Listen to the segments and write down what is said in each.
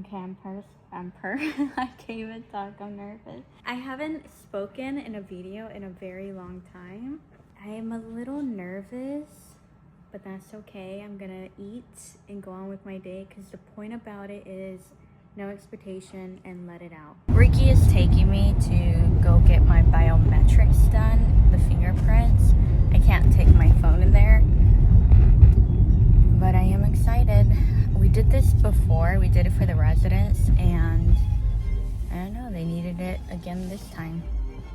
Okay, I can't even talk, I'm nervous. I haven't spoken in a video in a very long time. I am a little nervous, but that's okay. I'm gonna eat and go on with my day because the point about it is no expectation and let it out. Ricky is taking me to go get my biometrics done, the fingerprints. I can't take my phone in there, but I am excited. We did this before, we did it for the residents, and I don't know, they needed it again this time.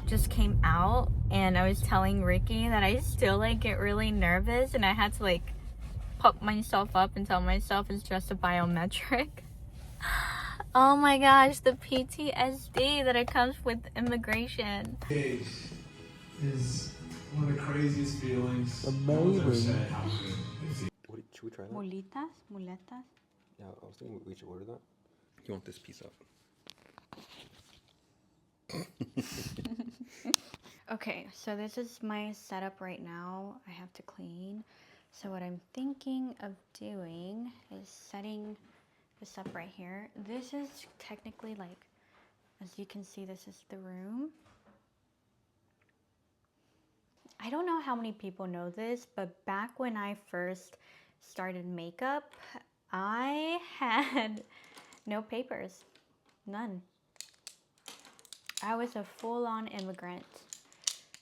Just came out and I was telling Ricky that I still like get really nervous and I had to like pump myself up and tell myself it's just a biometric. Oh my gosh, the PTSD that it comes with immigration. Is one of the craziest feelings. Amazing. Should we try that? Muletas? Yeah, I was thinking we should order that. You want this piece up? Okay, so this is my setup right now. I have to clean. So what I'm thinking of doing is setting this up right here. This is technically like, as you can see, this is the room. I don't know how many people know this, but back when I first started makeup, I had no papers, none. I was a full-on immigrant.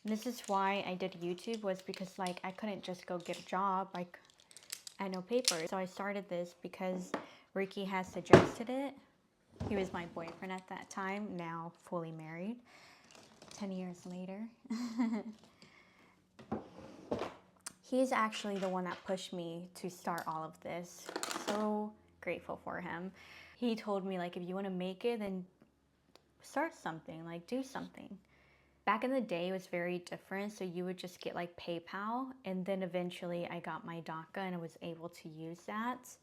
This is why I did YouTube, was because like I couldn't just go get a job. Like I had no papers. So I started this because Ricky has suggested it. He was my boyfriend at that time, now fully married, 10 years later. He's actually the one that pushed me to start all of this. So grateful for him. He told me like, if you want to make it, then start something, like do something. Back in the day, it was very different. So you would just get like PayPal, and then eventually I got my DACA and I was able to use that.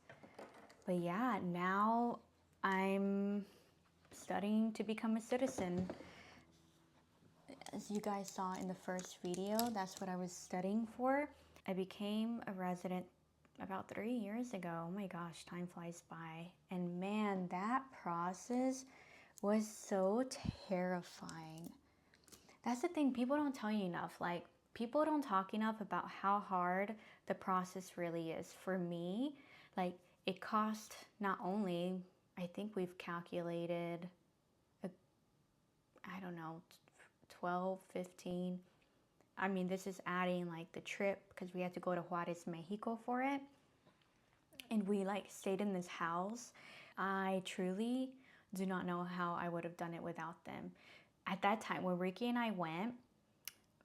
But yeah, now I'm studying to become a citizen. As you guys saw in the first video, that's what I was studying for. I became a resident about 3 years ago. Oh my gosh, time flies by. And man, that process was so terrifying. That's the thing, people don't tell you enough. Like, people don't talk enough about how hard the process really is. For me, like, it cost not only, I think we've calculated, I don't know, 12, 15. I mean, this is adding like the trip because we had to go to Juarez, Mexico for it. And we like stayed in this house. I truly do not know how I would have done it without them. At that time, when Ricky and I went,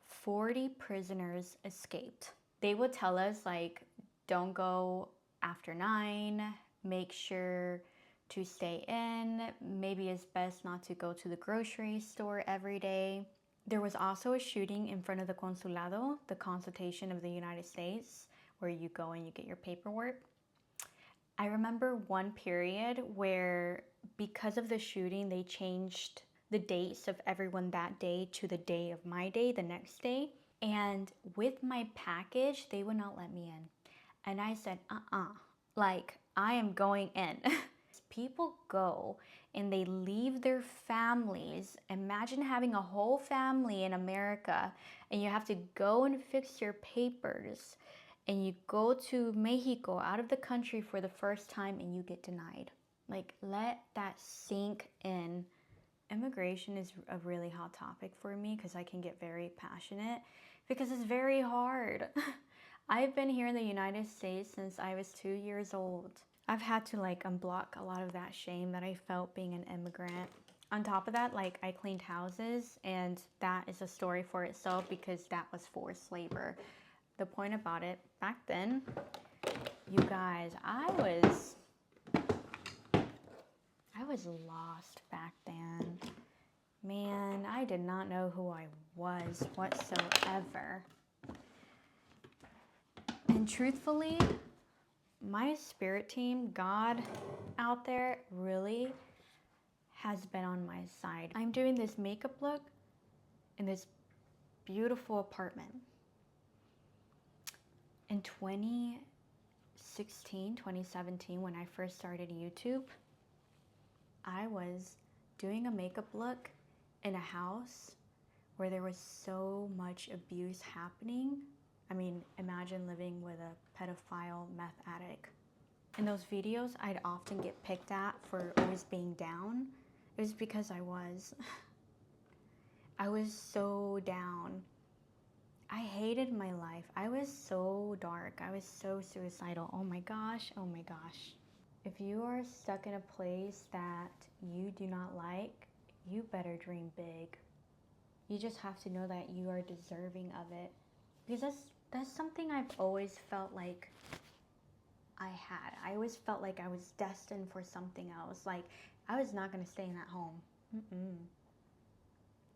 40 prisoners escaped. They would tell us like, don't go after 9, make sure to stay in. Maybe it's best not to go to the grocery store every day. There was also a shooting in front of the consulado, the consultation of the United States, where you go and you get your paperwork. I remember one period where because of the shooting, they changed the dates of everyone that day to the day of my day, the next day. And with my package, they would not let me in. And I said, like I am going in. People go and they leave their families. Imagine having a whole family in America and you have to go and fix your papers and you go to Mexico, out of the country for the first time, and you get denied. Like, let that sink in. Immigration is a really hot topic for me because I can get very passionate because it's very hard. I've been here in the United States since I was 2 years old. I've had to like unblock a lot of that shame that I felt being an immigrant. On top of that, like I cleaned houses, and that is a story for itself because that was forced labor. The point about it, back then, you guys, I was lost back then. Man, I did not know who I was whatsoever. And truthfully, my spirit team, God out there, really has been on my side. I'm doing this makeup look in this beautiful apartment. In 2016, 2017, when I first started YouTube, was doing a makeup look in a house where there was so much abuse happening. I mean, imagine living with a pedophile meth addict. In those videos, I'd often get picked at for always being down. It was because I was. I was so down. I hated my life. I was so dark. I was so suicidal. Oh my gosh, oh my gosh. If you are stuck in a place that you do not like, you better dream big. You just have to know that you are deserving of it. Because that's something I've always felt like I had. I always felt like I was destined for something else. Like, I was not going to stay in that home.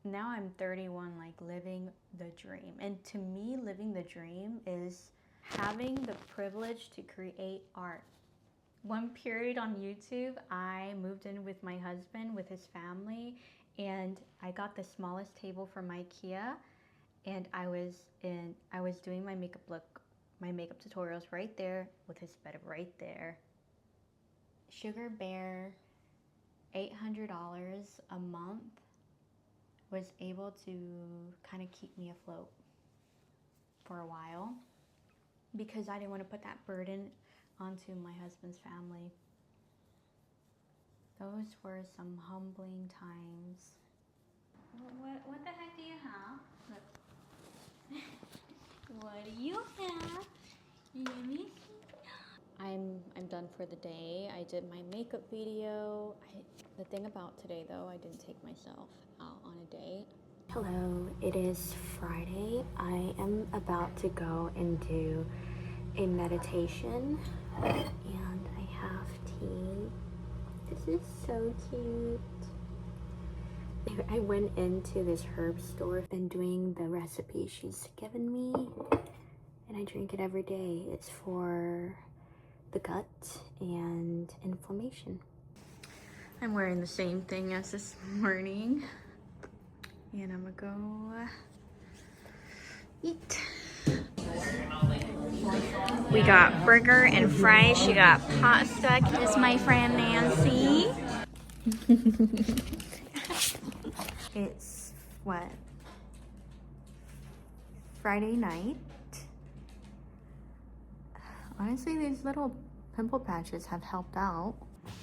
Now I'm 31, like living the dream. And to me, living the dream is having the privilege to create art. One period on YouTube, I moved in with my husband, with his family, and I got the smallest table from IKEA, and I was doing my makeup look, my makeup tutorials right there with his bed right there. Sugar Bear, $800 a month, was able to kind of keep me afloat for a while because I didn't want to put that burden onto my husband's family. Those were some humbling times. What the heck do you have? Look. What do you have? Let me see. I'm done for the day. I did my makeup video. The thing about today though, I didn't take myself out on a date. Hello, it is Friday. I am about to go and do a meditation and I have tea. This is so cute. I went into this herb store and doing the recipe she's given me, and I drink it every day. It's for the gut and inflammation. I'm wearing the same thing as this morning, and I'm gonna go eat. We got burger and fries. She got pasta. Kiss my friend Nancy. It's what? Friday night. Honestly, these little pimple patches have helped out.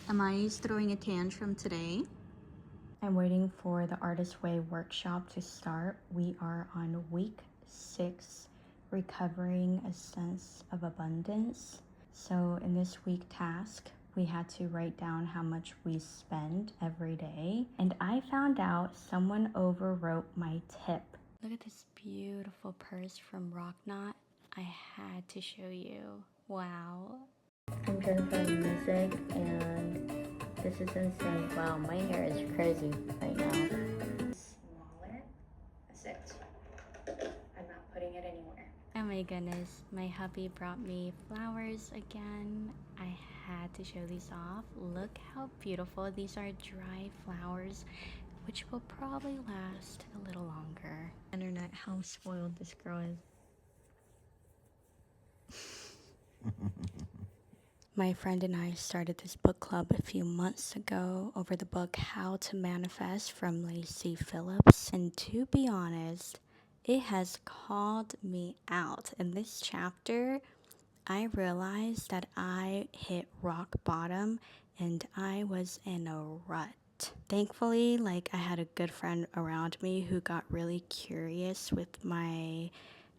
Amai's throwing a tantrum today. I'm waiting for the Artist Way workshop to start. We are on week 6, recovering a sense of abundance. So in this week task, we had to write down how much we spend every day. And I found out someone overwrote my tip. Look at this beautiful purse from Rocknot. I had to show you. Wow. I'm trying to find music and this is insane. Wow, my hair is crazy right now. Smaller. That's it. I'm not putting it anywhere. Oh my goodness, my hubby brought me flowers again. I had to show these off. Look how beautiful. These are dry flowers, which will probably last a little longer. Internet, how spoiled this girl is. My friend and I started this book club a few months ago over the book How to Manifest from Lacey Phillips. And to be honest, it has called me out. In this chapter, I realized that I hit rock bottom and I was in a rut. Thankfully, I had a good friend around me who got really curious with my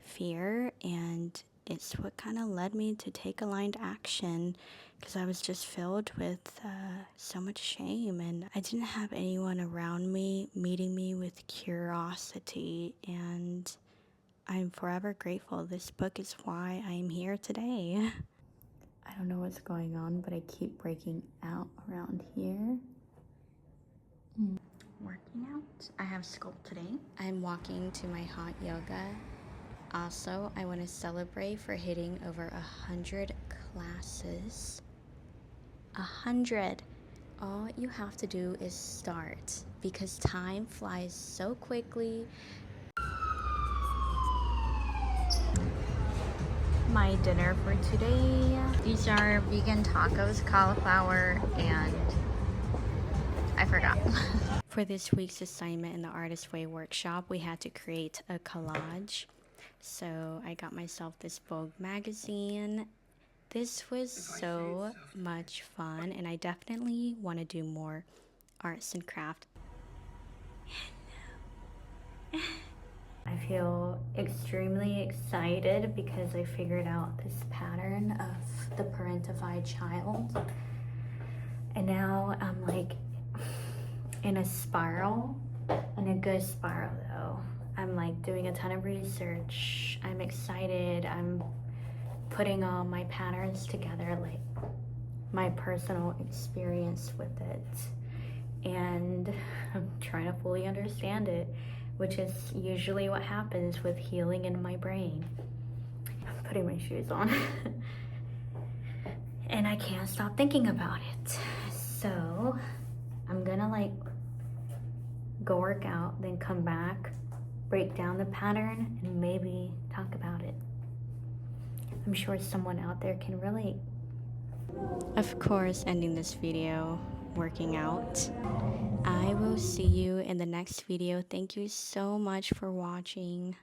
fear, and it's what kind of led me to take aligned action because I was just filled with so much shame, and I didn't have anyone around me meeting me with curiosity, and I'm forever grateful. This book is why I'm here today. I don't know what's going on, but I keep breaking out around here. Working out. I have sculpt today. I'm walking to my hot yoga. Also, I want to celebrate for hitting over 100 classes. 100. All you have to do is start because time flies so quickly. My dinner for today. These are vegan tacos, cauliflower, and I forgot. For this week's assignment in the Artist Way workshop, we had to create a collage. So I got myself this Vogue magazine. This was so much fun, and I definitely want to do more arts and craft. I feel extremely excited because I figured out this pattern of the parentified child. And now I'm like in a spiral, in a good spiral though. I'm like doing a ton of research. I'm excited. I'm putting all my patterns together, like my personal experience with it. And I'm trying to fully understand it, which is usually what happens with healing in my brain. I'm putting my shoes on. And I can't stop thinking about it. So I'm gonna like go work out, then come back, break down the pattern, and maybe talk about it. I'm sure someone out there can relate. Of course, ending this video working out. I will see you in the next video. Thank you so much for watching.